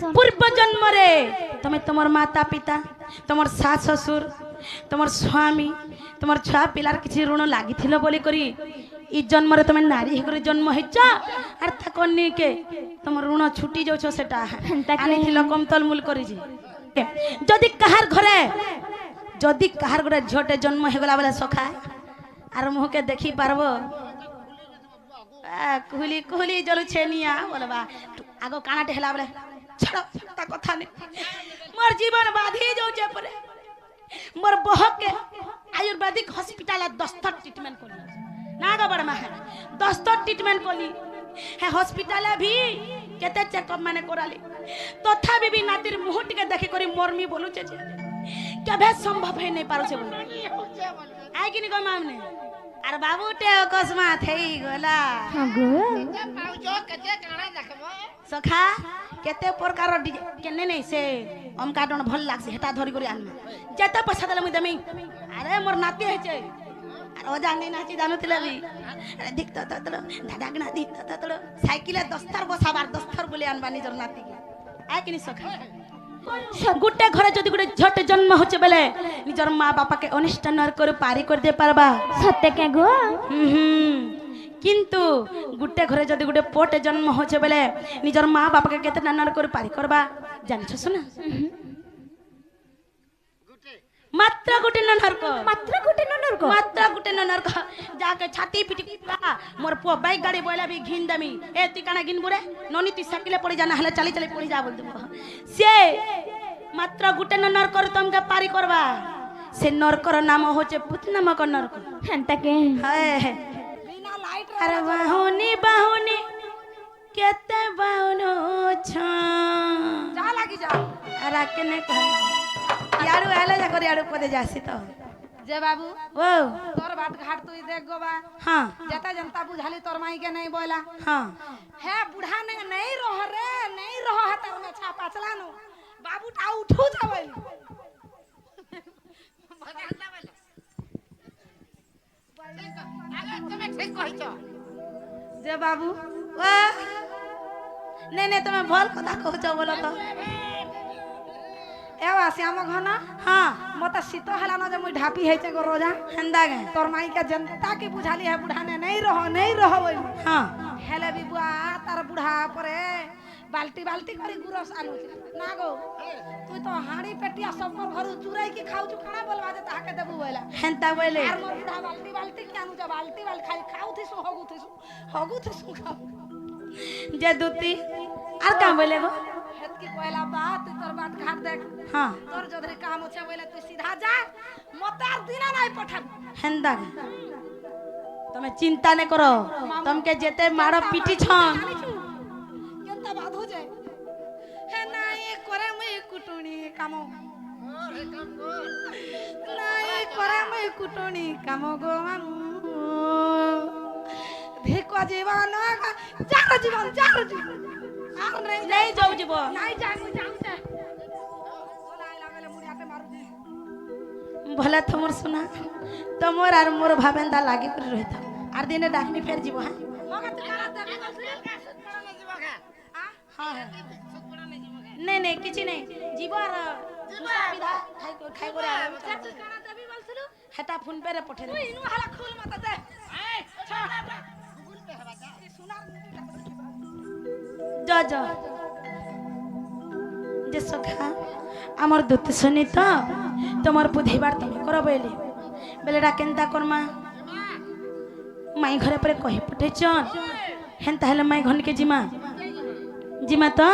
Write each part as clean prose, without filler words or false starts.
पूर्व जन्म रे तुम तुम माता पिता तुम सास ससुर तुम स्वामी तुम छुआ पिलार किसी ऋण लगी बोली करी ई जन्म रे तुम नारी होकर जन्म होइछ आर ताकनी के तुम ऋण छुटी जाउछ सेटा आनी थिलो कम तलमुल करी जे जदी कहार घरे जदी कहार घरे झटे जन्म हे गला बेला सखा आर मुह के देखी पारबो कुहली कुहली जलु छेनिया बोलबा आगो कानाटे हेला बेले छड़ ता कथा ने मोर जीवन बाधी जाउछे परे मोर बहक के आयुर्वेदिक हॉस्पिटल 10 ट्रीटमेंट कोली ना गा बड़ मा 10 ट्रीटमेंट कोली है हॉस्पिटल भी केते चेकअप माने कोराली तथापि भी नातिर मुह टिके देखि करी मोरमी बोलु छे केबे संभव है नहीं पारो छे बोल आइ किनी को मामने आर बाबूटे अकस्मात हेई गला हागो पाउजो कते काना देखबो सखा केते प्रकार केने नहीं से अमका डन भल लागसे हेटा धरि करी आनमा जते पैसा देले मुई देमी अरे मोर नाती है छे आर ओ जाने नाची जानु तिले भी अरे दिख त दादागना दिख त साइकिल दस्तर बसाबार दस्तर बोले आनबा निजर नाती के आ किनी सखा गुटे घरे जदि गुटे झट जन्म होचे बेले निजर माँ बापा के अनिष्ट नर कर पारी कर दे पारबा सत्य के गो किंतु गुटे घरे जदि गुटे पोटे जन्म होचे बेले निजर माँ बापा के केते नर कर पारी करबा जानिछ सुना मात्र गुटे ननर को मात्र गुटे ननर को मात्र गुटे ननर को जाके छाती पिटी मोर पुआ बाइक गाड़ी बोला भी घिन दमी ए ती काना घिन बुरे ननी ती साइकिल पड़ी जाना हले चली चली पड़ी जा बोल दबो से मात्र गुटे ननर कर तुमके पारी करबा से नरकर नाम होचे पुत नामक नरक हंता के है बिना लाइट अरे बाहुनी बाहुनी केते बाहुनो छ जा लागी जा अरे केने कह याडू आले जा कर याडू पदे जासी तो जे बाबू ओ तोर बाट घाट तू देख गोबा हां जता जनता बुझाली तोर माई के नहीं बोला हां है बुढ़ा ने नहीं रह रे नहीं रह हतर में छापा चलानो बाबू टा उठू जावल आगे तुम ठीक कहि छ जे बाबू ओ नहीं नहीं तुम्हें भल कथा कहछ बोलो तो एवा श्याम घन हां मत शीत हला न जे मुई ढापी है गो रोजा हंदा गे तोर माई के जनता के बुझाली है बुढ़ा ने नहीं रह बोल हां हेले भी बुआ तार बुढ़ा परे बाल्टी बाल्टी करी गुरस आनु ना गो तू तो हाड़ी पेटिया सब घर चुराई के खाऊ छु खाना बोलवा दे ताके देबू बोला हंता बोले यार मोर बुढ़ा बाल्टी बाल्टी के आनु जा बाल्टी बाल्टी खाली खाऊ थी सो हगू थी सो खाऊ जे दूती आर का बोले गो हेत की कोयला बात तोर बात घाट देख हां तोर जदरे काम होछे बोले तू सीधा जा मतार दिना नहीं पठन हंदा गे तमे चिंता ने करो तुमके जेते मारो पीटी छन केनता बात हो जाए हे नाही करे मई कुटुणी काम नाही करे मई कुटुणी काम गो मामू भिको जीवन जार जीवन आर नहीं जाऊ जीव नहीं जाऊ जा बोलाई लागले मुड़िया पे मारू दे भला तुमर सुना तुमर आर मोर भाबेंदा लागी कर रहता आर दिने डाकनी फेर जीव हां मगा तू करा दे सुतपड़ा नहीं जीवा का हां नहीं नहीं किछि नहीं जीव आर दूसरा विधा खाई करे आराम तू करा देबी बोलसलु हेटा फोन पे रे पठे तू इनु हाला खोल मत दे ए गूगल पे हवा जा सुनार जा जा जे सखा हमर दूत सुनी तो तमर बुझेबार तमे कर बेले बेलेडा केनता करमा माई घरे पर कहि पठे चन हेनता हेले माई घन के जिमा तो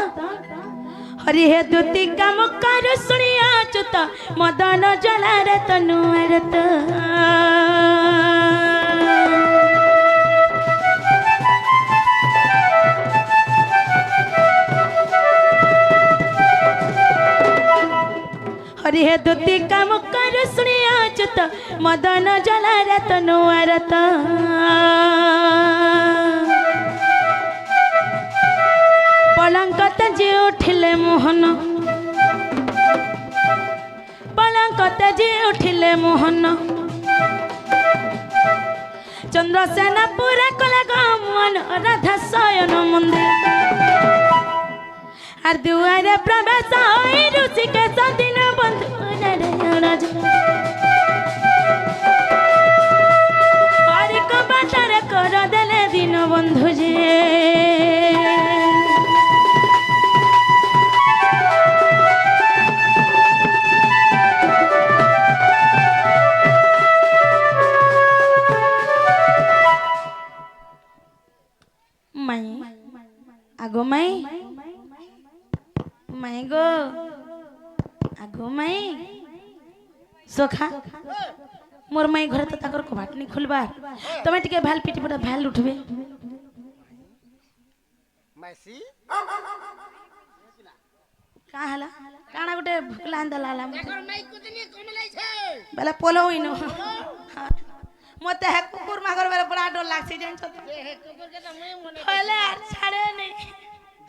हरि हे दूती काम कर सुनिया चुत मदन जला रे तनुआर तो हरि हे दूती काम कर सुनिया चुत मदन जला रे तनुआर तो पलंकत जे उठिले मोहन पलंकत जे उठिले मोहन चंद्रसेना पूरा कला गमन राधा शयन मंदिर আর দুয়ারে প্রবেশ হয় ঋষিকেশ দিন বন্ধু আরে কবাটারে কর দেলে দিন বন্ধু যে মাই আগো মাই মাই গো আগো মাই সখা মোর মাই ঘরে তো তাকর কবাট নি খুলবার তুমি টিকে ভাল পিটি পড়া ভাল উঠবে মাসি কা হলা কানা গুটে ভুকলা আন্দলালা এখন মাই কুতনি কোন লাইছে বেলা পোলো হইনো মতে হে কুকুর মাগর বেলা বড় ডর লাগছে জানছ তো হে কুকুর কে তো মই মনে হলে আর ছাড়ে নেই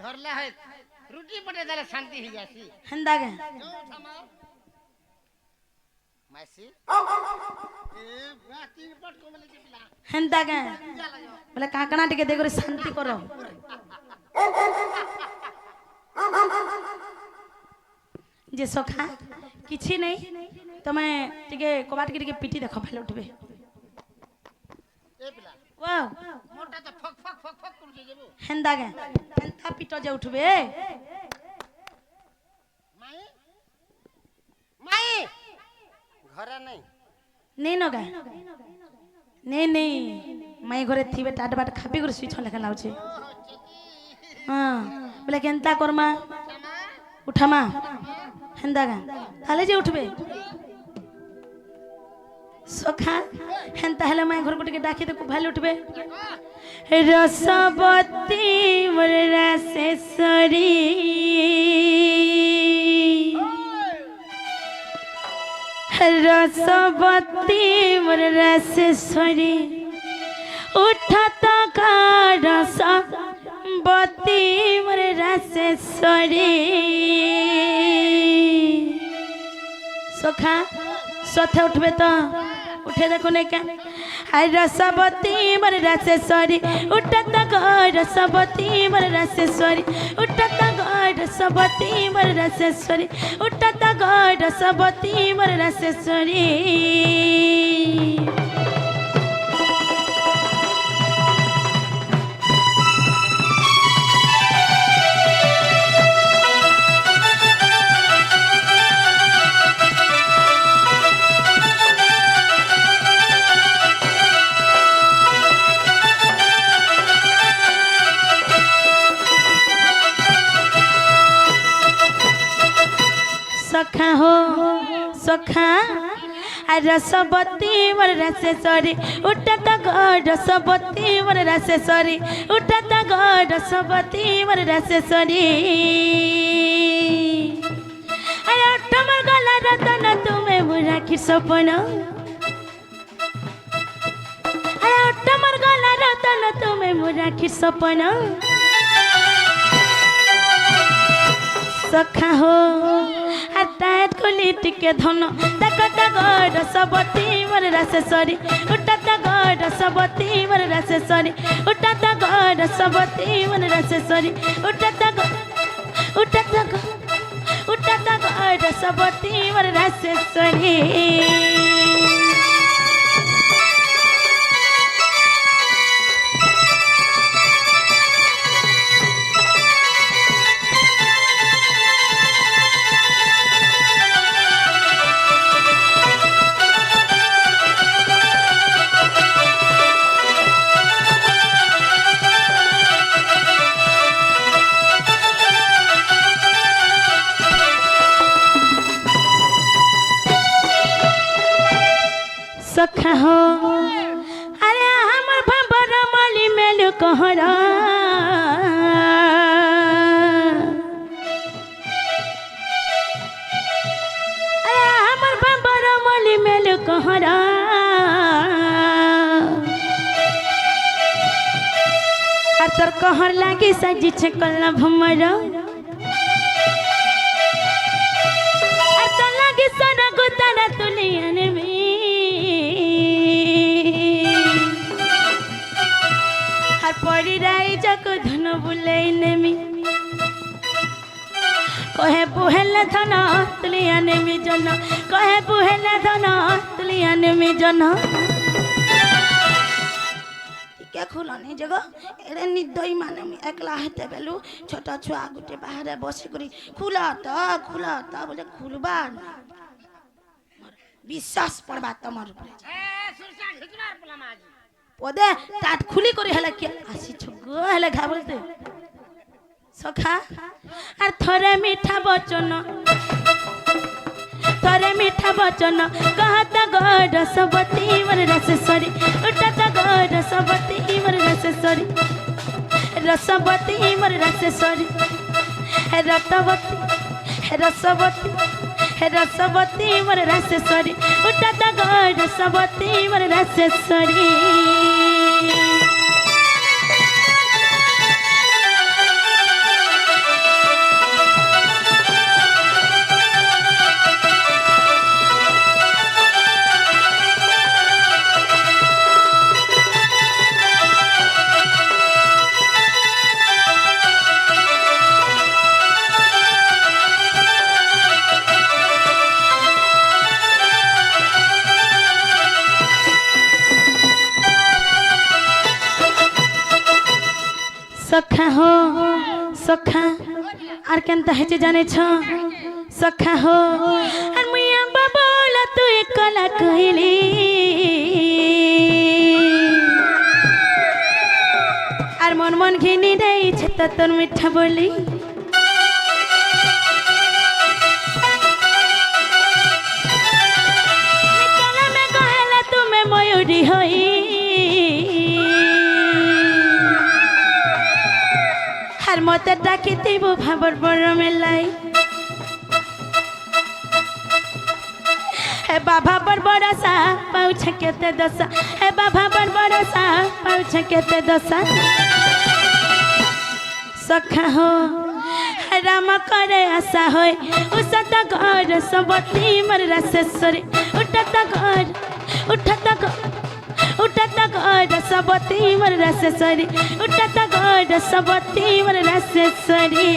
ধরলা হয় রুটি পটে দিলে শান্তি হই যাসি হন্দা গে মাসি এ বাতি পট কোন লাইছে পিলা হন্দা গে বলে কাকনা টিকে দে করে শান্তি করো যে সখা কিছু নেই তুমি টিকে কবাট টিকে পিটি দেখো ভালো উঠবে এ পিলা ওয়াও মোটা তো ফক ফক ফক ফক করছে যাবো হেন্দা গে হেন্দা পিটো যে উঠবে মাই মাই ঘরে নাই নেই নগা নেই নেই মাই ঘরে থিবে টাট বাট খাপি করে সুইছ লেখা লাউছে হ্যাঁ বলে কেনতা করমা উঠামা হেন্দা গা তাহলে যে উঠবে সখা হেনতা হলে মাই ঘর গুটিকে ডাকি দেখো ভালো উঠবে রসবতী মোর রাসেশ্বরী রসবতী মোর রাসেশ্বরী উঠত রসবতী মোর রাসেশ্বরী সখা সথে উঠবে তো উঠে দেখো না কেন হাই রসবতী মোর রাসেশ্বরী উঠত রসবতী মোর রাসেশ্বরী উঠত রসবতী মোর রাসেশ্বরী উঠত রসবতী মোর রাসেশ্বরী सखा हो सखा रसबती मोर रासेश्वरी उठत रसबती मोर रासेश्वरी उठत रसबती मोर रासेश्वरी अरे उठ मोर गला रतन तुम्हें बुरा की सपन अरे उठ मोर गला रतन तुम्हें बुरा की सपन सखा हो हटात कोली टिके धन तक तक रसबती मोर रासेश्वरी उठत रसबती मोर रासेश्वरी उठत रसबती मोर रासेश्वरी उठत रसबती मोर रासेश्वरी सखा हो अरे हमर भंबर माली मेलु कहरा अरे हमर भंबर माली मेलु कहरा तोर कहर लागी सजी छकल भमरा लागी सना गुतारा तुलियन में हर पड़ी राई जाको धन बुलाई नेमी কহে বুহেলে ধন তুলিয়া নেমি জন কহে বুহেলে ধন তুলিয়া নেমি জন কে খুলনি যে গো এড়ে নিদই মানে একলা হেতে বেলু ছোট ছুয়া গুটে বাহারে বসে করি খুলা তো বলে খুলবা না বিশ্বাস পড়বা তোমার উপরে ওদে তাত খুলি করে হেলে কি আসিছ গো হেলে ঘা বলতে সখা আর থরে মিঠা বচন कहता गड सबती मर रसेश्वरी उठता गड सबती मर रसेश्वरी रसवती मर रसेश्वरी रतवती रसवती मर रसेश्वरी उठता गड सबती मर रसेश्वरी सखा हो सखा আর কেনতা হেছে জানেছ সখা হো আর মিয়া বাবলা তুই কলা কইলি আর মন মন ঘিনি দেইছে তো তোর মিঠা বলি নিকলা মে কহেলা তুমি ময়ূরী হই আর মতে ডাকি দিব ভাবর বড় মেলাই হে বাবা বড় বড়সা পাউছ কেতে দশা হে বাবা বড় বড়সা পাউছ কেতে দশা সখা হো রাম করে আশা হয় উসত ঘর সবতি মর রসেশ্বরী উঠতা ঘর सबती मर रसेश्वरी उठता गड सबती मर रसेश्वरी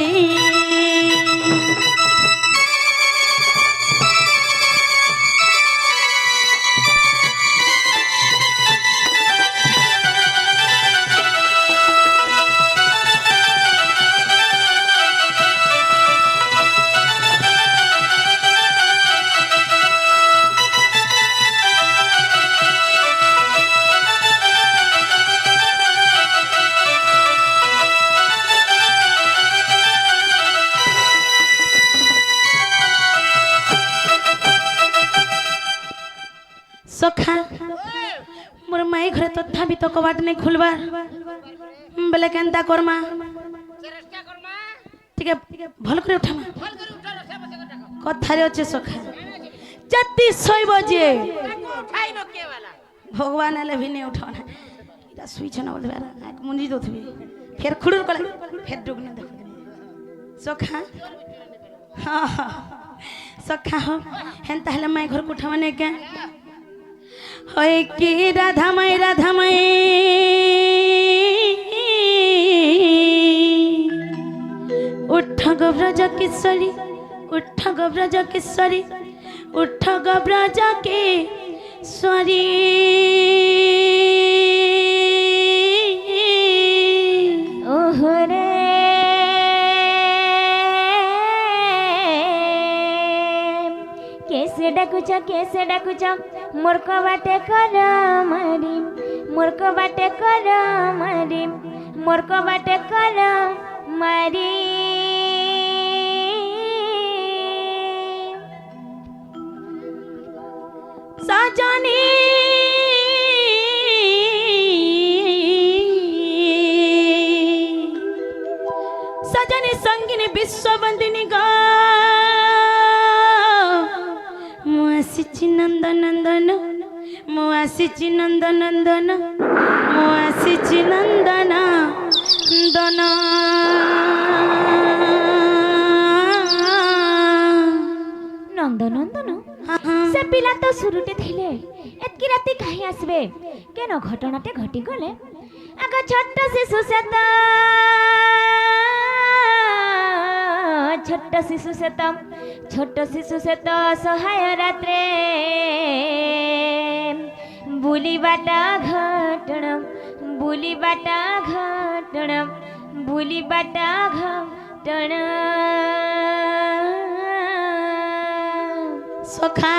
सखा मोर माई घरे तथापि तो कबाट नहीं खुलबार बेले केनता करमा ठीक है भल करे उठामा कथारे अच्छे सखा जति सोइब जे भगवान एले भी नहीं उठाना इटा सुइछ न बोल बेरा एक मुंजी दोथबी फिर खुडुर कला फिर डुगने देख सखा हां सखा हो हेन ताहले माई घर कुठावने के होय की राधा माई उठ गो ब्रज किशोरी उठ गो ब्रज किशोरी उठ गो ब्रज किशोरी ओहरे कैसे डाकुच मूर्ख बाटे कर मारी मूर्ख बाटे कर मारी मूर्ख बाटे कर मारी सजनी सजनी संगिनी विश्वबंदिनी गा मुआसिची नंदनंदन मुआसिची नंदनंदन मुआसिची नंदन दन नंदनंदन से पिला तो सुरुटे थिले एतकी राती काहे आसबे केन घटनाटे घटी गले आगा छोट शिशु से तो ছোট্ট শিশু সে তো সহায় রাত্রে বুলিবাটা ঘটণ বুলিবাটা ঘটণ বুলিবাটা ঘটণ সখা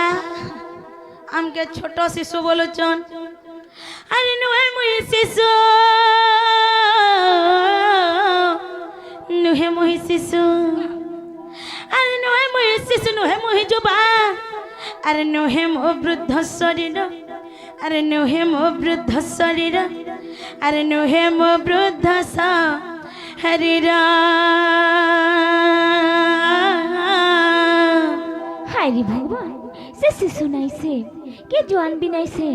আমকে ছোট শিশু বলছন আরে নুহে মুই শিশু নুহে মুই শিশু আরে নুহে মুই শিশু নুহে মুই যুবা আরে নুহে মো বৃদ্ধ শরীর আরে নুহে মো বৃদ্ধ শরীর আরে নুহে মো বৃদ্ধ শরীর হায় রে ভগবান সে শিশু নাই সে কি জোয়ান বি নাই সে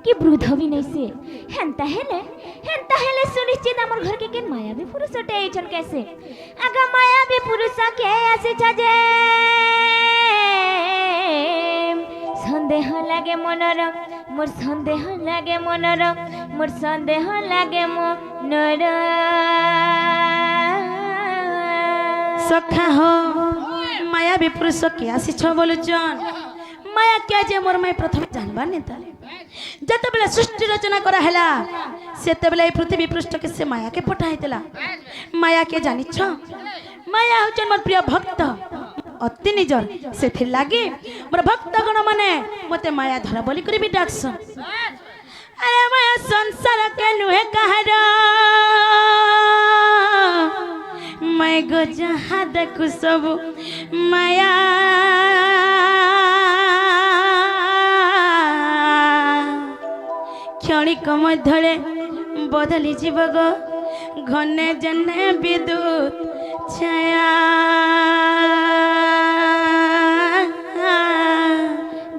কি বৃদ্ধ বি নাই সে হেন্তা হেলে সুনিশ্চিত আমার ঘরকে কেন মায়াবী পুরুষটে এইছন কেসে আগা মায়াবী পুরুষ কে আসিছ যে সন্দেহ লাগে মনর মোর সন্দেহ লাগে মনর মোর সন্দেহ লাগে মনর সখা হো মায়া বিপুরুষ কে আসিছ বলুছন মায়া কে যে মোর মাই প্রথমে জানবার নেতা যেতবেলে সৃষ্টি রচনা করা হেলা সেতবেলে এই পৃথিবী পৃষ্ঠকে সে মায়াকে পঠাইতেলা মায়াকে জানিছ মায়া হচ্ছেন মোর প্রিয় ভক্ত অতি নিজর সেথির লাগি মোর ভক্তগণ মানে মতে মায়া ধরা বলি করি বি ডাকছন আরে মায়া সংসার কে নুহে কাহার मैं गो जहाँ देखू सब माया क्षणिक मध्यरे बदली जीव गो घने जने विद्युत छाया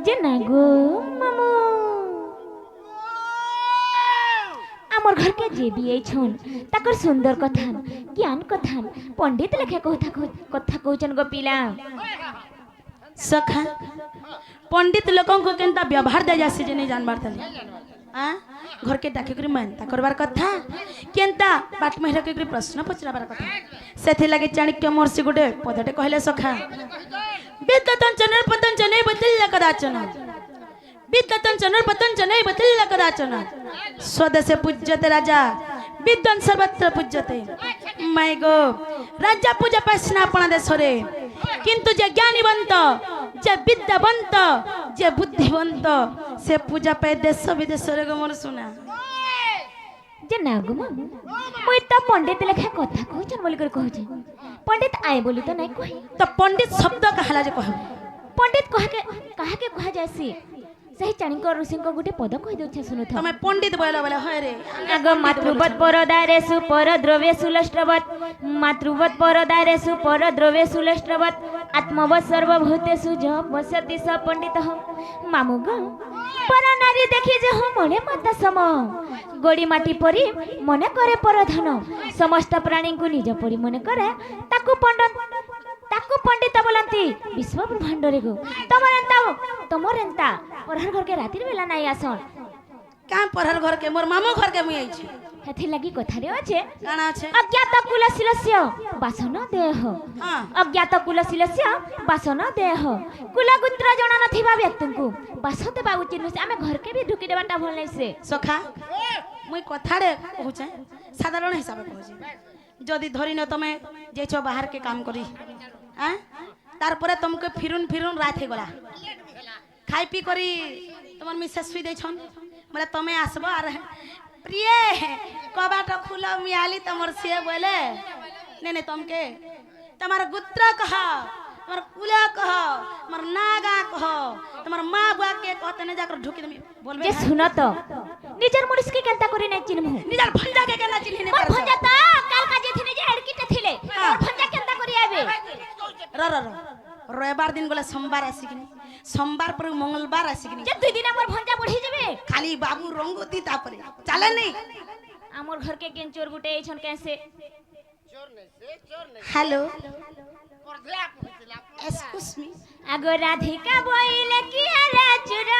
जेना गो मामू আমার ঘরকে যে বিয়েছন তাকর সুন্দর কথান জ্ঞান কথান পণ্ডিত লেখা কথা কହୁছন গো পিলা सखा पंडित लोगों को केनता व्यवहार दे जासी जे नहीं जानबार तले हां घर के डाके करी मानता करबार कथा केनता बाट महिरा के प्रश्न पचराबार कथा सेथे लागे चाणक्य मोरसी गुडे पदटे कहले सखा विद्वतन चनर पतन चने बदल कदाचन विद्वतन चनर पतन चने बदल कदाचन स्वदेशे पूज्यते राजा विद्वान सर्वत्र पूज्यते माय गो राजा पूजा पासना अपना देशरे किंतु जे ज्ञानीवंत जे विद्यावंत जे बुद्धिवंत से पूजा पाए देश विदेश रे गो मोर सुना যে না গো মামু মই তো পণ্ডিত লেখা কথা কହୁছন বলি করে কହୁছে পণ্ডিত আয় বলি তো নাই কই तो पंडित शब्द कहला जे कहब পণ্ডিত কাহাকে কহা যায়ছি সেই চাণিক্য ঋষিଙ୍କ গোটে পদ কହି দউছে শুনো তো तमे पंडित बोला बोला होय रे আগ মাতৃবৎ পরদারেষু পরদ্রব্যেষু লষ্টবৎ মাতৃবৎ পরদারেষু পরদ্রব্যেষু লষ্টবৎ আত্মবৎ সর্বভূতেষু য বসতি স পণ্ডিতঃ মামু গো পর নারী দেখি যে মনে মাতা সম গড়ি মাটি পরি মনে করে পরধন সমস্ত প্রাণীଙ୍କୁ নিজ পরি মনে করে তাকু पंडित बोलती विश्व ब्रह्मांड रे गो तमर एंता परहर घर के रातिर बेला नाही आसन का परहर घर के मोर मामू घर के मुई आइछि हेथि लगी कथा रे আছে काना আছে अज्ञात कुलशिलस्य बासन देह हां अज्ञात कुलशिलस्य बासन देह कुलगोत्र जणा नथिबा व्यक्तिଙ୍କୁ बास देबा उचित नसे आमे घर के भी ढुकी देबाटा भल नै से सखा मुई कथाड़े कहूचे साधारण हिसाब कहूचे जदि धरी न तमे जेछ बाहर के काम करी हां तार परे तुमके फिरुन रात हे गला खाई पी करी तुमर मिसेस सुई दे छन बोले तमे आसबो आर प्रिय कबाट खुल मियाली तमर से बोले ने तुमके तमर गुत्र कह तमर कुल कह तमर नागा कह तमर मां बुआ के कहते ने जाकर ढुकी दमी बोलबे जे सुन तो निजर मुनिस के केनता करी नै चिन्हमु निजर भंजा के केना चिन्हि ने मोर भंजा ता काल का जे थिने जे हड़कीटे थिले मोर भंजा केनता करी आबे रविवार दिन बोले सोमवार आसिकिनी सोमवार पर मंगलवार आसिकिनी जे दुई दिन मोर भंजा बढ़ी जेबे खाली बाबू रंगोती तापरे चले नहीं हमर घर के केन चोर गुटे छन कैसे चोर नहीं हेलो परधला पहुंचला एक्सक्यूज मी आगो राधिका बोइले की रे चुरा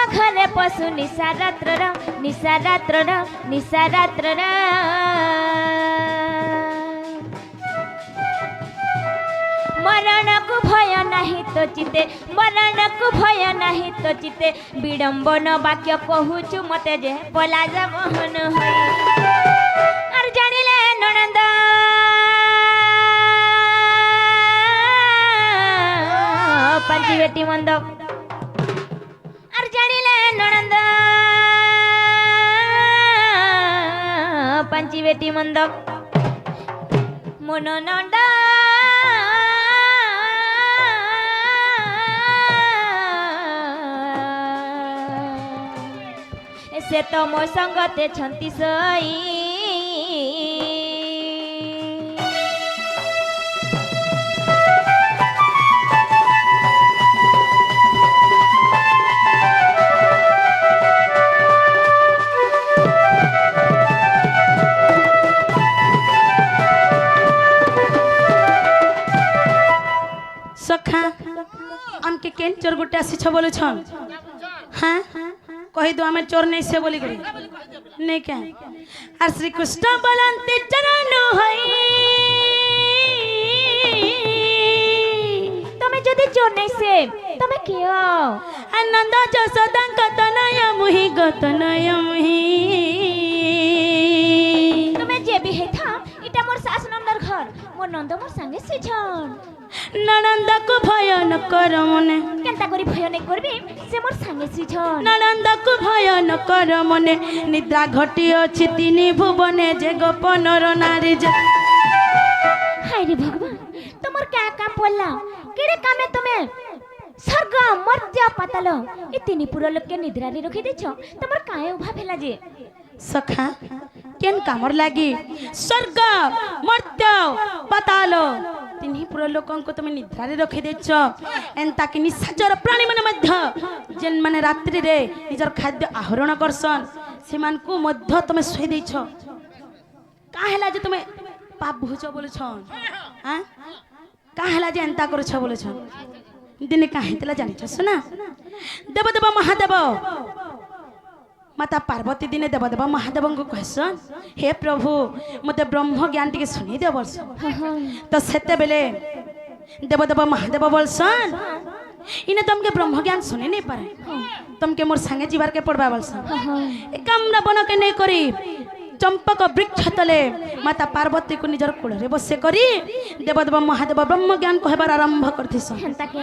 ପାଖରେ ପଶୁ ନିଶାରାତ୍ରର ନିଶାରାତ୍ରର ନିଶାରାତ୍ରର ମରଣକୁ ଭୟ ନାହିଁ ତ ଚିତେ ମରଣକୁ ଭୟ ନାହିଁ ତ ଚିତେ ବିଡ଼ମ୍ବନ ବାକ୍ୟ କହୁଛୁ ମତେ ଯେ ପଲାଜ ମୋହନ ହୋଇ ଆର ଜାଣିଲେ ନଣନ୍ଦ ପାଞ୍ଚି ବେଟି ମନ୍ଦ ଆର ଜାଣିଲେ ନଣନ୍ଦ ପାଞ୍ଚି ବେଟି ମନ୍ଦ ମନ ନଣ୍ଡ से तो मो संगते छंती सई सखा हमके केन चोर गुटे आसी छ बोले छन हां कहि दो हमें चोर नहीं से बोली करी नहीं क्या और श्री कृष्ण बलंते चरण होई तमे जदि चोर नहीं से तमे कियो आनंद जसोदा कतनय मुहि गतनय मुहि तमे जे भी है था इटा मोर सास नंदर घर मोर नंद मोर संगे सिछन ननंद को भय न कर मने केनता करी भय नहीं करबी से मोर संगे सिछन ननंद को भय न कर मने निद्रा घटी अछि तिनी भुवने जे गोपनर नारी जे हाय रे भगवान तमर क्या काम पड़ला केड़े कामे तमे स्वर्ग मर्त्य पाताल ए तिनी पुरा लोक के निद्रा रे रखी देछ तमर काहे उभा भेला जे सखा केन कामर लागी स्वर्ग मर्त्य पाताल तिन्ही पुरा लोकन को तुम निद्रा रे रखी देछ एंता कि निशाचर प्राणी माने मध्य जेन माने रात्रि रे निजर खाद्य आहरण करसन सेमान को मध्य तुम सोई देछ का हला जे तुमे पाप भुज बोले छन हां का हला जे एंता कर छ बोले छन दिने का हेतला जानि छ सुना देव देव महादेव माता पार्वती दिने देवदेव महादेव को कहसन हे प्रभु मते ब्रह्म ज्ञान टिके सुनी दे वर्ष तो सेते बेले देवदेव महादेव बोलसन इने तुमके ब्रह्म ज्ञान सुनी नहीं पारे तुमके मोर संगे जीवार के पड़बा बोलसन ए काम न बन के नहीं करी चंपक वृक्ष तले माता पार्वती को निजर कुल रे बसे करी देवदेव महादेव ब्रह्म ज्ञान कहबार आरंभ करथिसन हेंता के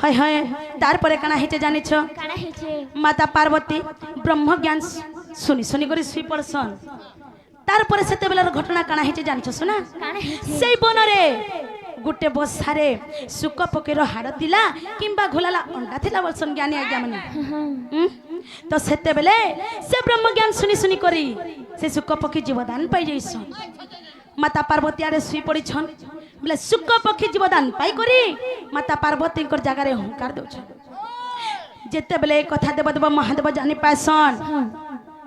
हाय हाय तार परे काना हेचे जानि छ काना हेचे माता पार्वती ब्रह्म ज्ञान सुनी सुनी करी सुई पड़सन तार परे सेते बेलार घटना काना हेचे जानि छ सुना काना हेचे सेई बनरे गुटे बसारे सुक पकेर हाड़ थिला किंबा घोलाला अंडा थिला बोलसन ज्ञानी आज्ञा माने तो सेते बेले से ब्रह्म ज्ञान सुनी सुनी करी से सुक पक्षी जीवदान पाई जइसन माता पार्वती आरे सुई पड़ी छन बोले सुक पक्षी जीवदान पाई करी माता पार्वती कर जगह रे हुंकार दउ छ जेते बेले कथा देवदेव महादेव जानि पासन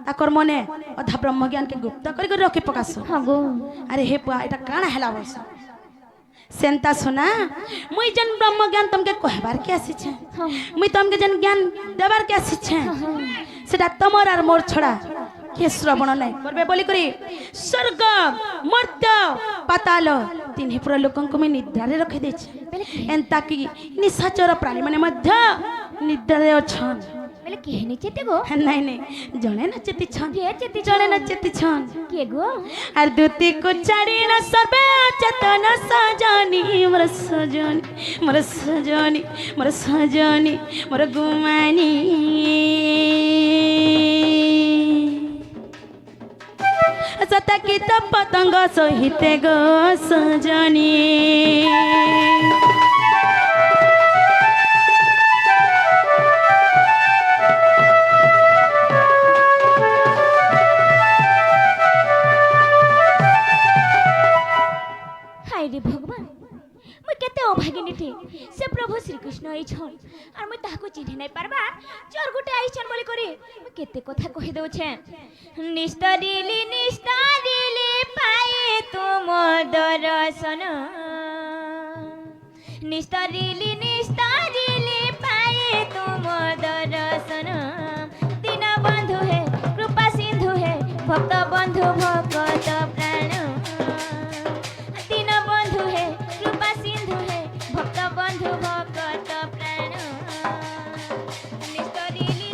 ताकर मने अधा ब्रह्म ज्ञान के गुप्त करी रखी पकास हां गो अरे हे पुआ एटा काना हेला बस सेंता सुना मुई जन ब्रह्म ज्ञान तुमके कहबार के आसी छे मुई तुमके जन ज्ञान देबार के आसी छे सेटा तमर आर मोर छड़ा के श्रवण नहीं करबे बोली करी स्वर्ग मर्त्य पाताल तिन्ही पुरा लोकन को मैं निद्रा रे रखि दे छे एंता कि निशाचर प्राणी माने मध्य निद्रा रे अछन बेले केहनी चेते गो नहीं नहीं जणे न चेती छन के चेती जणे न चेती छन के गो आर दूती को चाड़ी न सर्वे चेतन सजनी मोर सजनी मोर सजनी मोर सजनी मोर गुमानी सता की पतंग सहित गो सजनी रे भगवान मुई केते अभागिनी थी से प्रभु श्री कृष्ण आई छन और मुई ताको चिन्ह नै पारबा चोर गुटे आई छन बोली करी मुई केते कथा कहि दउ छे निस्तरिली पाए तुम दर्शन निस्तरिली पाए तुम दर्शन ভক্ত বন্ধু ভগত প্রাণ দীন বন্ধু হে কৃপা সিন্ধু হে ভক্ত বন্ধু ভগত প্রাণ নিস্তরিলি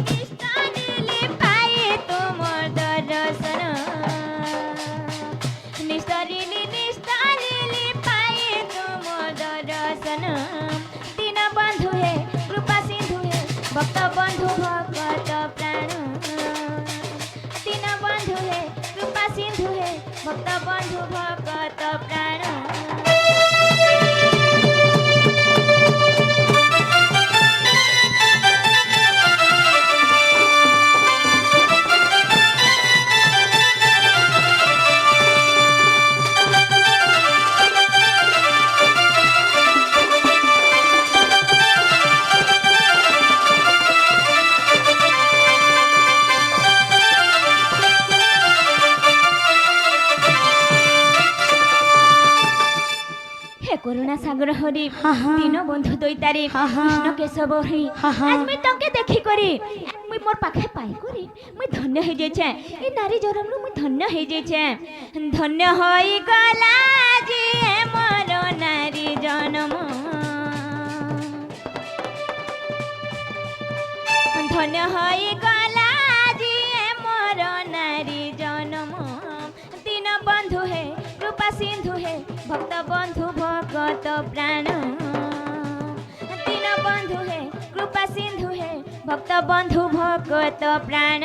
পায়ে তোমার দর্শন নিস্তরিলি পায়ে তোমার দর্শন দীন বন্ধু হে কৃপা সিন্ধু হে ভক্ত বন্ধু ভগত প্রাণ দীন বন্ধু হে কৃপা সিন্ধু হে ভক্ত বন্ধু ভগত প্রাণ করুণা সাগর হরি দীন বন্ধু দৈতারি কৃষ্ণ কেশব হরি আজ মুই তকে দেখি করি মুই মোর পাখে পাই করি মুই ধন্য হয়ে যাইছে এই নারী জনম মুই ধন্য হয়ে যাইছে ধন্য হই গলা যে মোর নারী জনম ধন্য হই গলা যে মোর নারী জনম দীন বন্ধু হে কৃপা সিন্ধু হে ভক্ত বন্ধু ভগত প্রাণ দীন বন্ধু হে কৃপা সিন্ধু হে ভক্ত বন্ধু ভগত প্রাণ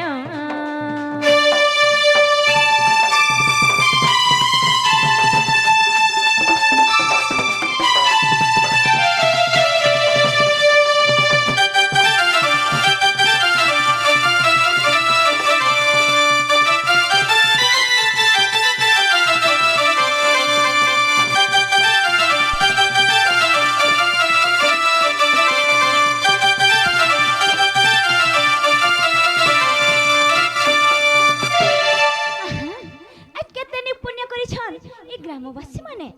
গ্রামবাসী মানে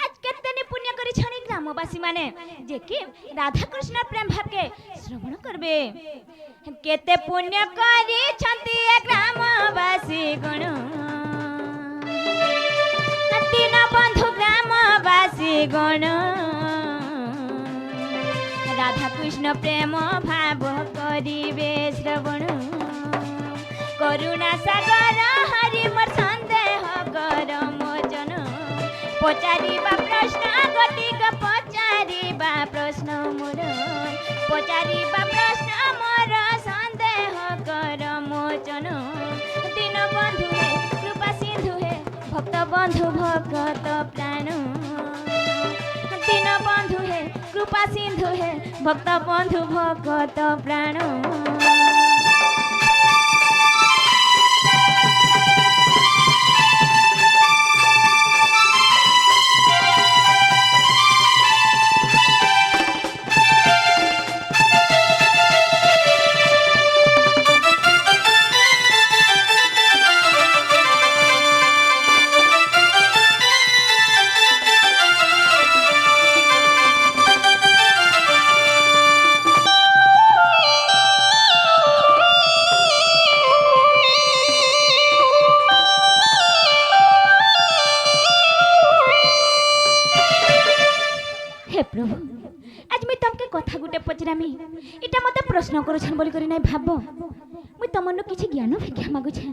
আজ কেতে পুণ্য করেছেন গ্রামবাসী মানে যে কি রাধা কৃষ্ণ প্রেম ভাবকে শ্রবণ করবে কেতে পুণ্য করেছেন গ্রামবাসী গণ দীন বন্ধু গ্রামবাসী গণ রাধা কৃষ্ণ প্রেম ভাব করিবে শ্রবণ করুণা সাগর হরি মোর সন্দেহ কর মোচন পচারিবা প্রশ্ন গতিক পচারিবা প্রশ্ন মোর পচারিবা প্রশ্ন মোর সন্দেহ কর মোচন দীন বন্ধু হে কৃপা সিন্ধু হে ভক্ত বন্ধু ভগত প্রাণ দীন বন্ধু হে কৃপা সিন্ধু হে ভক্ত বন্ধু ভগত প্রাণ কথা গুটে পচরামি এটা মতে প্রশ্ন করছন বলি করি নাই ভাব মুই তমন্ন কিছু জ্ঞান ভিক্ষা মাগুছে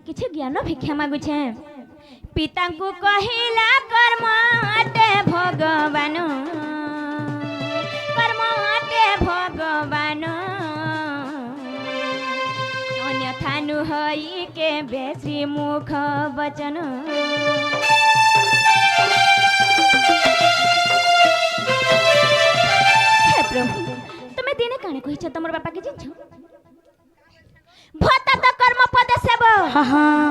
কিছু জ্ঞান ভিক্ষা মাগুছে পিতাଙ୍କୁ কহিলা কর্ম আটে ভগবান কর্ম আটে ভগবান অন্যথা নুহই কে বেশি মুখ বচন प्रभु तुम्हें दिने काने कहिछ तमर बापा के जिछ भता त कर्म पद सेव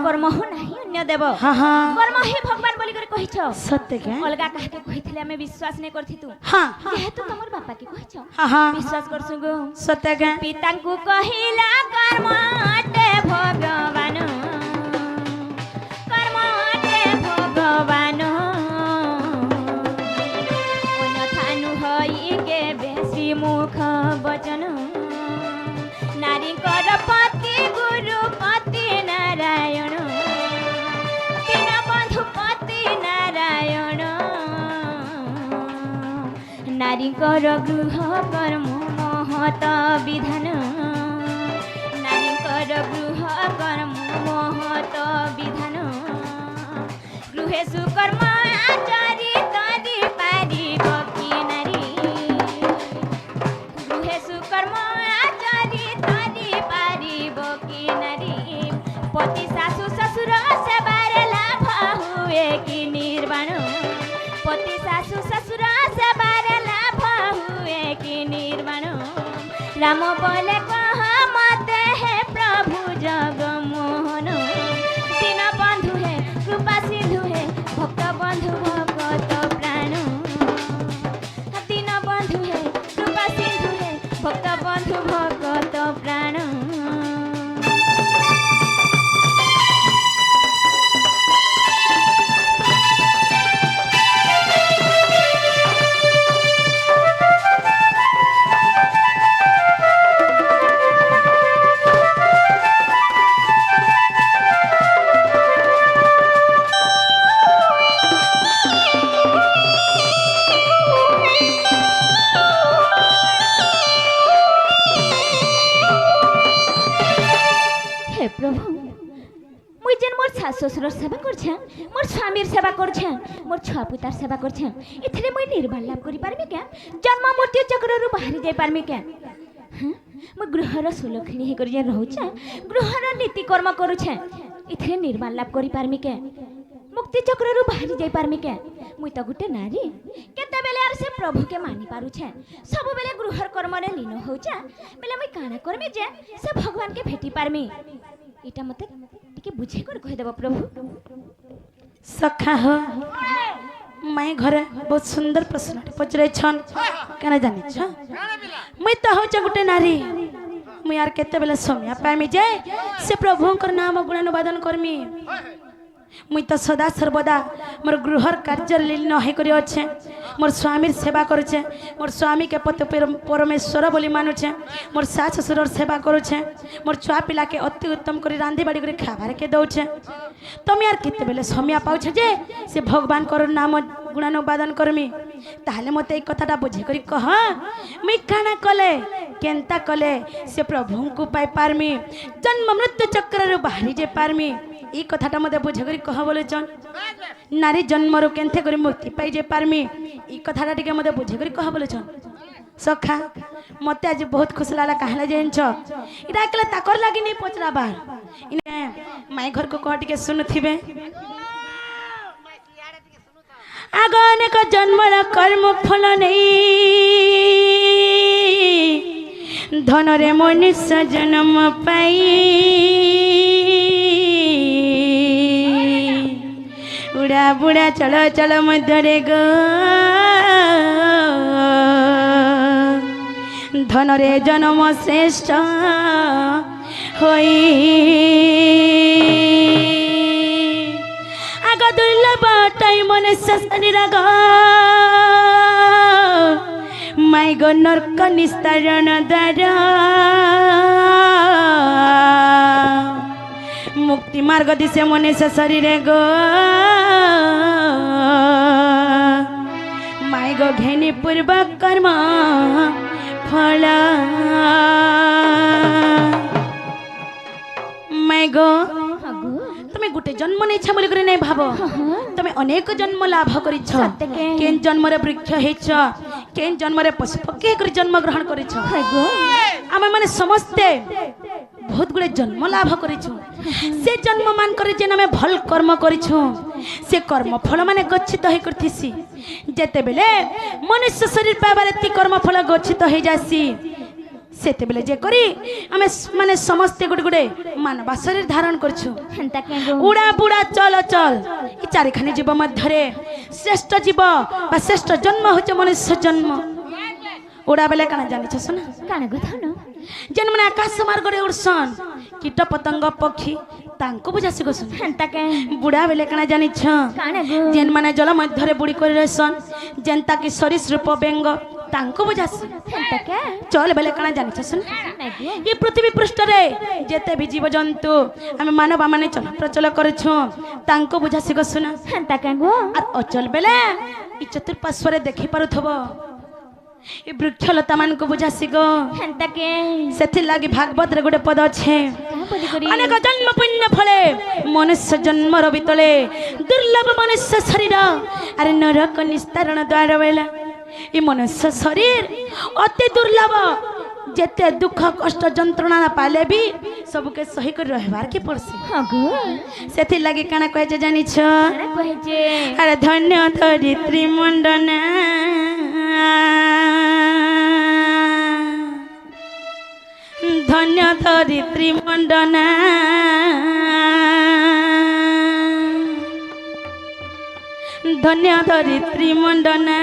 कर्म हो नाही अन्य देव कर्म ही भगवान बोली कर कहिछ सत्य के अलगा कह के कहिथिले हमें विश्वास नै करथि तू जेहेतु तमर बापा के कहिछ विश्वास करसु गो सत्य के पिता को कहिला कर्म आटे भगवान कर्म आटे भगवान मुख बचन ନାରୀଙ୍କର ପତି ଗୁରୁ ପତି ନାରାୟଣ ଦୀନବନ୍ଧୁ ପତି ନାରାୟଣ ନାରୀଙ୍କର ଗୃହ କର୍ମ ମହତ ବିଧାନ ନାରୀଙ୍କର ଗୃହ କର୍ମ ମହତ ବିଧାନ ଗୃହେ ସୁକର୍ମ ଆଚରିତ ପାରିବ କି ନାରୀ ଗୃହେ ସୁକର୍ମ ଆଚରିତ ପାରିବ କି ନାରୀ ପତି ଶାଶୁ ଶ୍ୱଶୁର ସେବାରେ ଲାଭ ହୁଏ କି ନିର୍ବାଣ ପତି ଶାଶୁ ଶ୍ୱଶୁର ସେବାରେ ଲାଭ ହୁଏ କି ନିର୍ବାଣ ରାମ ବୋଲେ କହ ମତେ ହେ ପ୍ରଭୁ ଜଗମୋହନ ଦୀନବନ୍ଧୁ ହେ କୃପା ସିନ୍ଧୁ ହେ ଭକ୍ତ ବନ୍ଧୁ ଭଗତ ପ୍ରାଣ ଦୀନବନ୍ଧୁ ହେ କୃପା ସିନ୍ଧୁ ହେ ଭକ୍ତ ବନ୍ଧୁ ଭଗତ ପ୍ରାଣ हे प्रभु मुई जेन मोर सास ससुर सेवा करछे मोर स्वामीर सेवा करछे मोर छुआ पुतार सेवा करछे इथरे मुई निर्वाण लाभ करि पारबे के जन्म मृत्यु चक्ररु बाहरी जाय पारबे के मुई गृहर सुलक्षणी हे करि जे रहउछे गृहर नीति कर्म करूछे इथरे निर्वाण लाभ करि पारबे के मुक्ति चक्ररु बाहरी जाय पारबे के मुई तो गुटे नारी केते बेले आर से प्रभु के मानि पारुछे सब बेले गृहर कर्म रे लीन होउछे बेले मुई काना करबे जे से भगवान के भेटी पारमी इटा मते टिके बुझे कर कहि देबो प्रभु सखा हो माई घरे बहुत सुंदर प्रश्न पचरे छन केना जानि छ मुई तो हो गुटे नारी मुई यार केते बेले समय पाइमी जे से प्रभुंकर नाम गुणानुवादन करमी मुई तो सदा सर्वदा मोर गृहर कार्य लीन होकर अच्छे मोर स्वामी सेवा करुचे मोर स्वामी के पति परमेश्वर बोली मानुचे मोर सास ससुर सेवा करुचे मोर छुआ पिला के अति उत्तम कर रांधि बाड़ी कर खाबार के दौचे तुम यार केते बेले समय पाउछ जे से भगवान कर नाम गुणानुवादन करमी ताहले मते एक कथाटा बुझे करी कह मुई काना कले केनता कले से प्रभु को पाई पारमी जन्म मृत्यु चक्र बाहरी जे पारमी ई कथाटा मते बुझे करी कह बोले चन नारी जन्म रो केनते करी मुक्ति पाई जे पारमी ई कथाटा टिके मते बुझे करी कह बोले चन सखा मते आज बहुत खुश लागला कहला जेन छ इरा एकला ताकर लागी नहीं पचरा बार इने माई घर को कह टिके सुनथिबे आगने का जन्म कर्म फल नहीं धन रे मनुष्य जन्म पाई उड़ा बुड़ा चलो चलो मधुरे गो धन रे जन्म श्रेष्ठ होई आग दुर्लभ टाइम मनुष्य शरीर ग माई गो नर्क निस्तारण द्वार मुक्ति मार्ग दिशे मनुष्य शरीर गो माई गो घेनी पूर्वक कर्म फल माई गो तुम्हें गोटे जन्म नहीं छा बोली नहीं भाव तुम्हें अनेक जन्म लाभ करिछ केन जन्म रे वृक्ष हेछ केन जन्म रे पशु पक्षी कर जन्म ग्रहण करिछ आमे माने समस्ते बहुत गुड़े जन्म लाभ करिछु से जन्म मान करे जे नामे भल कर्म करिछु से कर्म फल माने गच्छित हे करथिसी जेते बेले मनुष्य शरीर पाबारे ती कर्म फल गच्छित हे जासी सेते बेले जे करी आमे माने समस्त गुडे गुडे मानव शरीर धारण करछु उड़ा बुड़ा चल चल ई चारिखानी जीव मध्यरे श्रेष्ठ जीव बा श्रेष्ठ जन्म होचे मनुष्य जन्म उड़ा बेले काना जानि छ सुन काना गथा न जेन माने आकाश मार्ग रे उड़सन कीट पतंग पक्षी तांको बुझासी गसन बुड़ा बेले काना जानि छ जेन माने जल मध्यरे बुड़ी कर रहसन जेनता कि सरीसृप बेंग तांको बुझास हेंता के चल बेले काना जानि छ सुन नहीं गो ये पृथ्वी पृष्ठ रे जेते भी जीव जंतु हम मानव माने चल प्रचल करछु तांको बुझासी गो सुन हेंता के गो और अचल बेले ई चतुर्पार्श्व रे देखि पारुथबो ई वृक्षलता मान को बुझासी गो हेंता के सेथि लागि भागवत रे गोटे पद छे कहाँ बोली करी अनेक जन्म पुण्य फले मनुष्य जन्म रबितले दुर्लभ मनुष्य शरीर अरे नरक निस्तारण द्वार बेला ई मनुष्य शरीर अति दुर्लभ जेते दुख कष्ट जंत्रणा पाले भी सबके सही कर रहबार के पड़सी हाँ गो सेथि लागि काना कहे जे जानि छ अरे कहे जे अरे धन्य धरित्री मंडना धन्य धरित्री मंडना धन्य धरित्री मंडना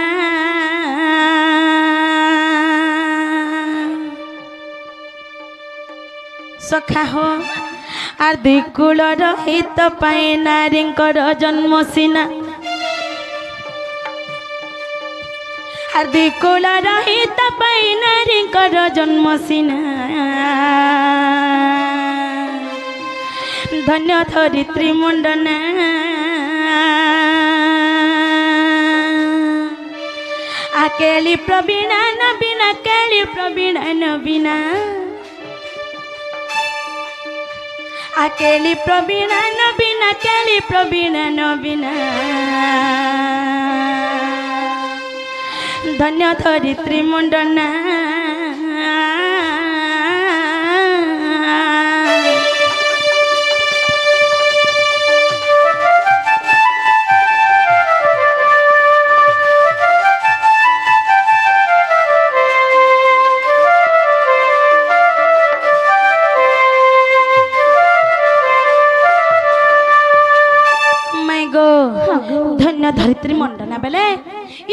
सखा हो आदि कुल रहित पाए नारींकर जन्म सीना आदि कुल रहित पाए नारींकर जन्म सीना धन्य धरित्री मंडना आकेली प्रवीणा नबीना केली प्रवीणा नबीना अकेली प्रवीणा नबीना केली प्रवीणा नबीना धन्य धरित्री मंडना धन्य धरित्री मंडना बेले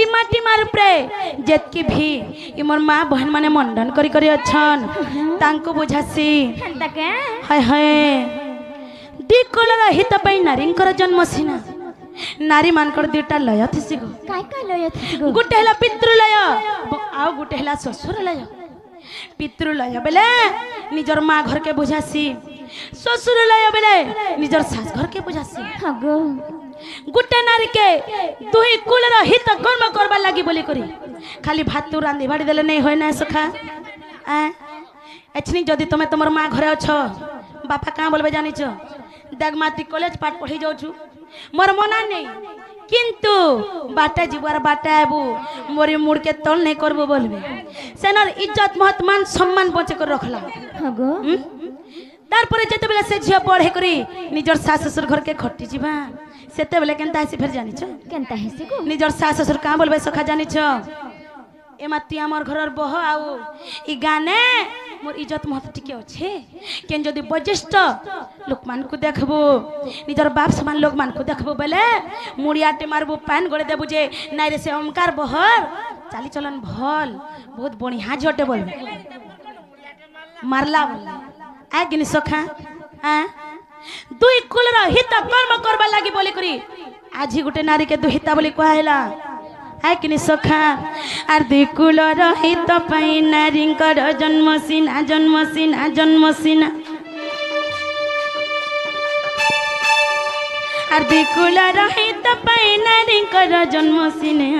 ई माटी मार प्रे जेतकी भी ई मोर मां बहन माने मंडन करी करी अछन तांको बुझासी हेंता के हाय हाय दिकोल रहित पई नारींकर जन्म सीना नारी मानकर दुटा लय थिसी गो काय लय थी गो गुटे हला पितृलय आ गुटे हला ससुरलय पितृलय बेले निजर मां घर के बुझासी ससुरलय बेले निजर सास घर के बुझासी हाँ गो गुटे नारी के दुही कुल हित कर्म करबा लागी बोली करी खाली भात रांधी बाड़ी देले नहीं होय ना सखा एछनी जदी तमे तमर मां घरे अछो बापा का बोलबे जानि छ देख माती कॉलेज पाठ पढ़ी जाऊ छु मोर मना नहीं किंतु बाटा जीवार बाटा आबू मोरी मुड़ के तल नहीं करबो बोलबे सेनर इज्जत महत मान सम्मान बचे कर रखला हाँ गो तार परे जेते बेले से झिया पढ़े करी निजर सास ससुर घर के खट्टी जीवा सेते बेले केनता आसी फिर जानि छ केनता हेसी गो निजर सास ससुर का बोलबे सखा जानि छ ए माती हमर घरर बह आउ ई गाने मोर इज्जत महत टिके अछि केन जदी वज्येष्ठ लोकमान को देखबो निजर बाप समान लोग मान को देखबो बेले मुड़ियाटे मारबो पान गड़े देबो जे नाइ रे से ओमकार बहर चाली चलन भल बहुत बढ़िया झटे बोलबे मारला बोला आ गिनी सखा आ दुई कुलर हित कर्म करबा लागी बोली करी आज ही गुटे नारी के दुहिता बोली कहला है कि सखा आर दुई कुलर हित पाई नारींकर जन्म सीना जन्म सीना जन्म सीना आर दुई कुलर हित पाई नारींकर जन्म सीना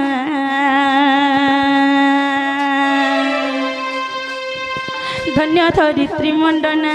धन्य धरित्री मंडना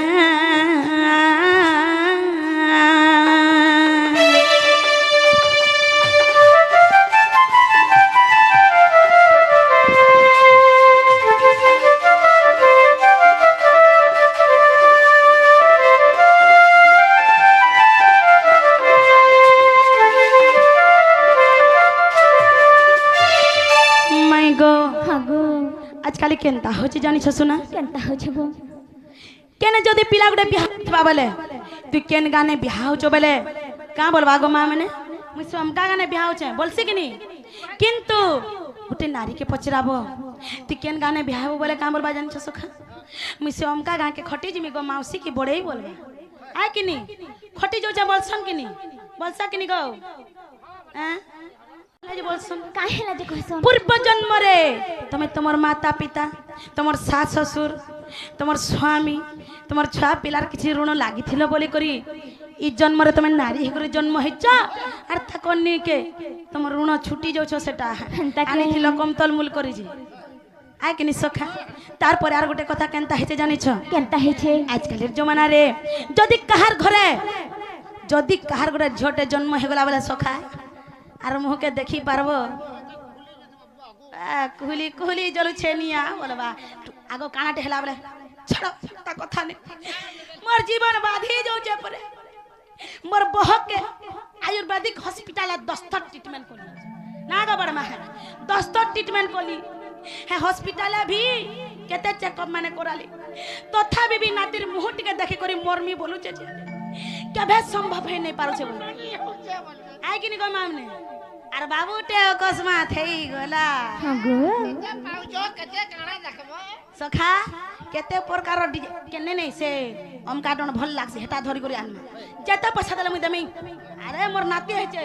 आजकल केनता होची जानी छ सुना केनता हो छबो केने जदी पिला गुडे बियाह थबा बेले तू केन गाने बियाह हो छ बेले का बोलबा गो मां मने मुस हम का गाने बियाह हो छ बोलसी कि नी किंतु गुटे नारी के पचराबो तू केन गाने बियाह हो बोले का बोलबा जानी छ सखा मुस हम का गा के खटी जिमी गो मौसी की बड़े बोलबा आ कि नी खटी जो जा बोलसन कि नी बोलसा कि नी गो हैं যে বলছুন কাহে লাজে কইছন পূর্ব জন্মরে তুমি তোমার মাতা পিতা তোমার শাশ শ্বশুর তোমার স্বামী তোমার ছুয়া পিলার কিছু ঋণ লাগিছিল বলি করি ই জন্মরে তুমি নারী করে জন্ম হইছ আর তা কন্যকে তোমার ঋণ ছুটি যাচ্ছ সেটা আনিছিল কমতল মূল করিছে আয় কিনি সখা তারপরে আর গোটে কথা কেনতা হয়েছে জানিছ কেনতা হইছে আজকালের জমানারে যদি কাহার ঘরে ঝিওটে জন্ম হয়েগলা বলে সখা আর মুহকে দেখি পারবো কুহলি কুহলি জলুছে নিয়া বলবা আগ কানাটে হেলা বলে ছাড়ো তা কথা নেই মোর জীবন বাধি যাচ্ছে পরে মোর বহকে আয়ুর্বেদিক হসপিটালে 10টা ট্রিটমেন্ট করলি না গো বড় মা 10টা ট্রিটমেন্ট করলি হ্যাঁ হসপিটালে ভি কেতে চেকअप মানে করালি তথাপি বি নাতির মুহ টিকে দেখি করি মরমি বলুছে যে কেবে সম্ভব হয়ে নাই পারছে বলে আই কিনি গো মামনে আর বাবুটে অকস্মাত হেই গলা হাগো কেতে কাଣା দেখব সখা কেতে প্রকার কেনে নেই সে অমকাটন ভাল লাগছে হেটা ধরি করে আনমা যেতে পয়সা দেলে মুই দেমি আরে মোর নাতি হইছে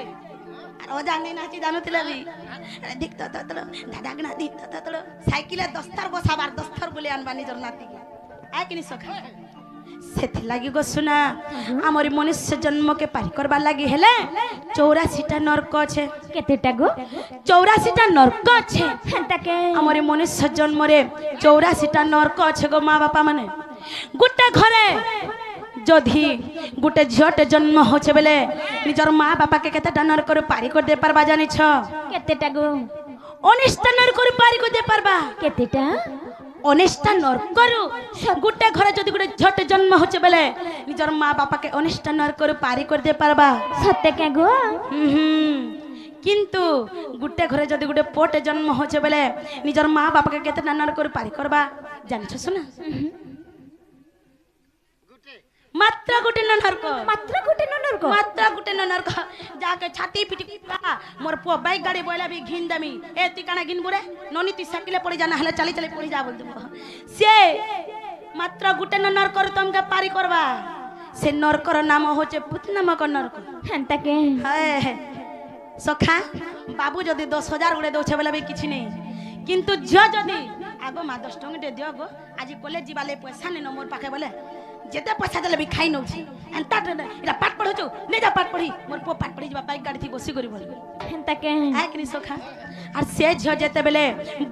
আর ও জানি নাচি জানুতিলে বি দেখ তো দাদা গনা দিত তো সাইকেলে 10 বসাবার 10 বলে আনবা নিজর নাতি আই কিনি সখা সেথি লাগি গো শুনা আমরি মনুষ্য জন্মকে পারি করবার লাগি হেলে 84টা নরক আছে কেতেটা গো 84টা নরক আছে হেনতাকে আমরি মনুষ্য জন্মরে 84টা নরক আছে গো মা বাপা মানে গোটে ঘরে যদি গোটে ঝিওটে জন্ম হচ্ছে বেলে নিজর মা বাপাকে কেতেটা নরকরে পারি করে দে পারবা জানিছ কেতেটা গো 19টা নরকরে পারি করে দে পারবা কেতেটা 19টা নরকরু গোটে ঘরে যদি গোটে ঝিওটে জন্ম হচ্ছে বেলে নিজর মা বাপাকে 19টা নরকরে পারি করে দে পারবা সত্যি কে গো কিন্তু গোটে ঘরে যদি গোটে পোটে জন্ম হচ্ছে বেলে নিজর মা বাপাকে কেতেটা নরকরে পারি করবা জানিছ শোনা মাত্র গোটে নরক মাত্র গোটে নরক মাত্র গোটে নরক যাকে ছাতি পিটি মোর পুয়া বাইক গাড়ি বইলা বি ঘিন দামি এ তুই কানা ঘিন বুরে ননি তুই সাইকেলে পড়ি জানা হলে চালি চালি পড়ি যা বল দেব সে মাত্র গোটে নরকর তোমকে পারি করবা সে নরকর নাম হচ্ছে পুত নামক নরক হেনতাকে হ্যাঁ সখা বাবু যদি 10,000 গুড়ে দৌছে বলে কিছু নেই কিন্তু ঝিও যদি আগো মা 10 টঙ্গিটে দিও গো আজি কলেজ যাবালে পয়সা নেই মোর পাখে বলে যেতে পয়সা দেলে বি খাই নউছি এন্তা এটা পাঠ পড়ছু নে যা পাঠ পড়ি মোর পো পাঠ পড়ি যা বাইক গাড়ি থি বসি করি বলবে হেনতাকে আই কিনি সখা আর সে ঝিও যেতে বেলে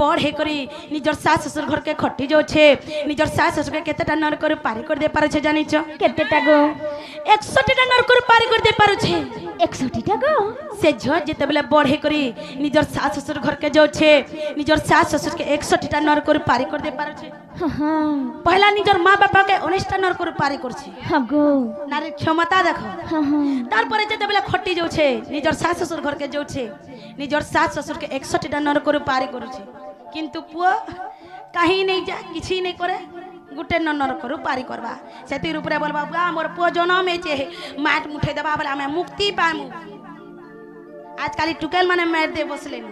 বড় হে করি নিজর শাশ শ্বশুর ঘর কে খটি যাচ্ছে নিজর শাশ শ্বশুর কে কেতেটা নর করে পারি করে দে পারছে জানিছ কেতেটা গো 100টা নর করে পারি করে দে পারছে 100টা গো সে ঝিও যেতে বেলে বড় হে করি নিজর শাশ শ্বশুর ঘর কে যাচ্ছে নিজর শাশ শ্বশুর কে 100টা নর করে পারি করে দে পারছে হ্যাঁ পহলা নিজর মা বাবা কে 19টা নর করে পারি করছে হাগো নারীর ক্ষমতা দেখো তারপরে যেতে বেলে খটি যাচ্ছে নিজর শাশ শ্বশুর ঘর কে যাচ্ছে নিজর শাশ শ্বশুর কে 100টা নর করে পারি করছে কিন্তু পুয়া কাহি নেই যা কিছু নেই করে গোটে নর করু পারি করবা সেতির উপরে বলবা বুয়া মোর পুয়া জনম হয়েছে মাট মুঠে দেবা বলে আমি মুক্তি পামু আজকাল টুকেল মানে মার দে বসলেন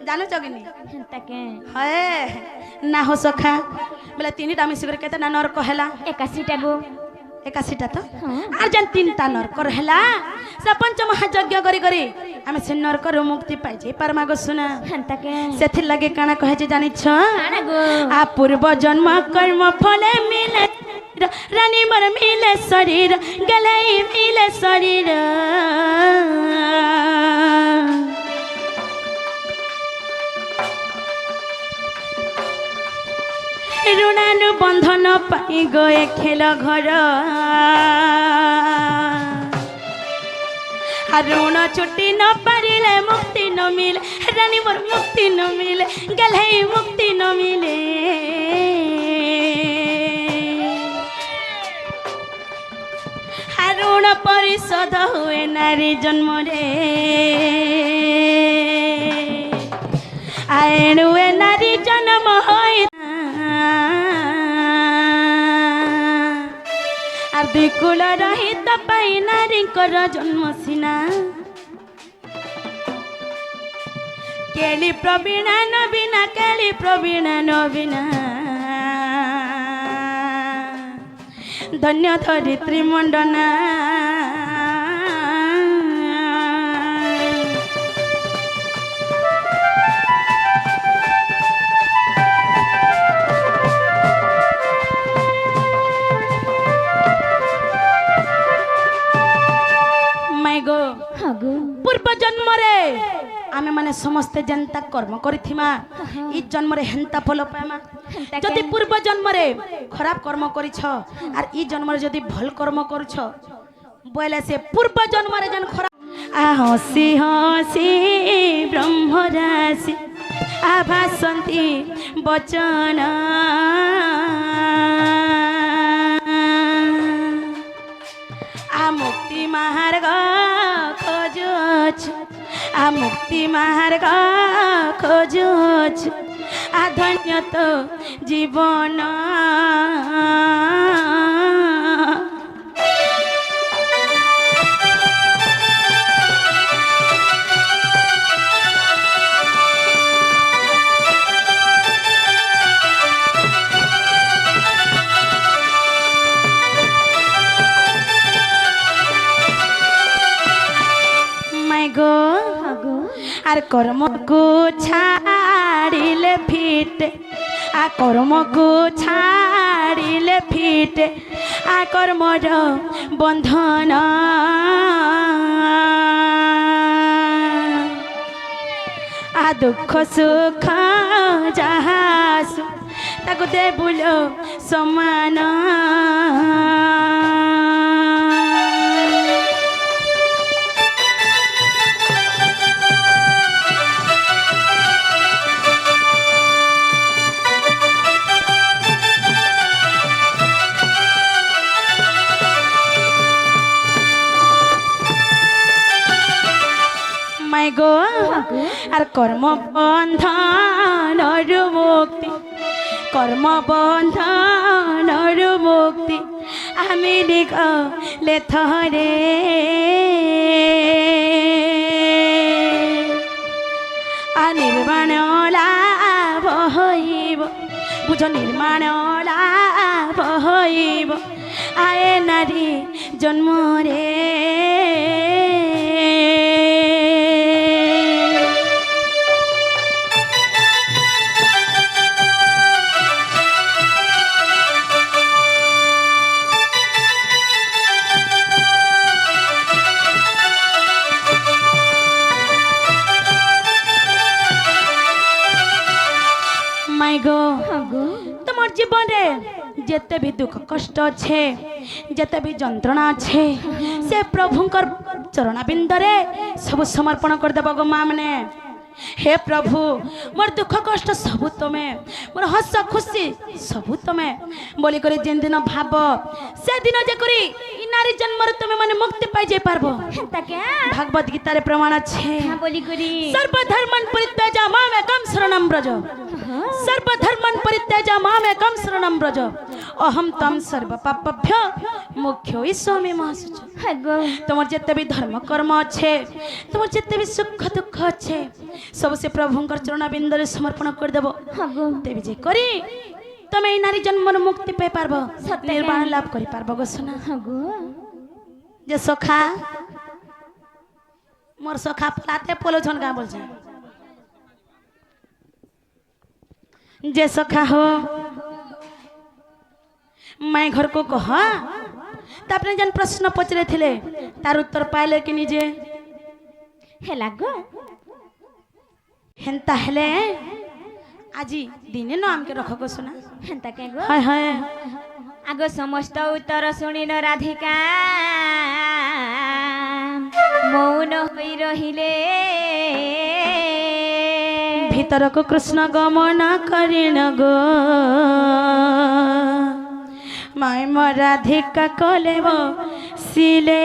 জানো চগিনি হেনতাকে হ্যাঁ না হো সখা বলে 3টা মিশি করে কেতে না নরক হেলা 81টা গো 81টা তো আর যেন 3টা নরক হেলা সে পঞ্চমহাযজ্ঞ করি করি আমি সে নরকর মুক্তি পাই যাই পারমা গো শুনা হেনতাকে সেথির লাগে কানা কহে জানিছ কানা গো আ পূর্ব জন্ম কর্ম ফলে মিলে রানী মর মিলে শরীর গলাই মিলে শরীর ঋণানু বন্ধন পাই গয়ে খেল ঘর আর ঋণ ছুটি ন পারিলে মুক্তি ন মিলে রানী মোর মুক্তি ন মিলে গেলে মুক্তি ন মিলে আর ঋণ পরিশোধ হুয়ে নারী জন্মরে আইনুয়ে নারী জন্ম হয় আর দুই কুল রহিত পাই নারীঙ্কর জন্ম সিনা কেলি প্রবীণা নবীনা কেলি প্রবীণা নবীনা ধন্য ধরিত্রী মণ্ডনা हगो पूर्व जन्म रे आमे माने समस्ते जनता कर्म करिथिमा ई जन्म रे हेंता फल पामा हेंता जदि केन? पूर्व जन्म रे खराब कर्म करिछ आर ई जन्म रे जदि भल कर्म करूछ बोले से पूर्व जन्म रे जन खराब आ हसी हसी ब्रह्म राशि आभासंती बचन आ मुक्ति मार्ग खोजुछ आ मुक्ति मार्ग खोजुछ आ धन्य तो जीवन गो हगो आर कर्म को छाड़िले फिट आ कर्म को छाड़िले फिट आ कर्मर बंधन आ दुख सुख जहासु ताको दे बुलो समान गो आर कर्म बंधन मुक्ति कर्म बंधन मुक्ति आमे ले थरे आ निर्माण लाभ हईब बुझ निर्माण लाभ हईब आए नारी जन्म रे गो तुम जीवन रे जेते भी दुख कष्ट अच्छे जेते भी जंत्रणा अच्छे से प्रभुंकर चरणाबिंद रे सब समर्पण कर देबो गो मां मने हे प्रभु मोर दुख कष्ट सबु तमे मोर हस खुशी सबु तमे बोली करे जेन दिन भाब से दिन जे करी इ नारी जन्म रे तमे माने मुक्ति पाई जे पारबो हेंता के भागवत गीता रे प्रमाण अच्छे हां बोली करी सर्व धर्मन परित्याज्य मामेकं शरणं व्रज सर्व धर्मन परित्याज्य मामेकं शरणं व्रज अहम तम सर्व पापभ्य मुख्यो ईश्वमे महासुच हगो तुम जिते भी धर्म कर्म अच्छे तुम जिते भी सुख दुख अच्छे सब से प्रभुंकर चरणाबिंद रे समर्पण कर देबो हगो तेबी जे करी तमे नारी जन्म मुक्ति पाई पारबो सत्य निर्वाण लाभ करि पारबो गो सुना हगो जे सखा मोर सखा फलाते पोलो छन का बोल छे जे सखा हो मैं घर को कह तापने जन प्रश्न पचरे थिले तार उत्तर पाइले कि निजे हे लागो हेंता हेले आजी दिने न हमके रख को सुना हेंता के गो हाय हाय आगो समस्त उत्तर सुनिन राधिका मौन होई रहिले भीतर को कृष्ण गमन करिन गो माय राधिका कलेब सिले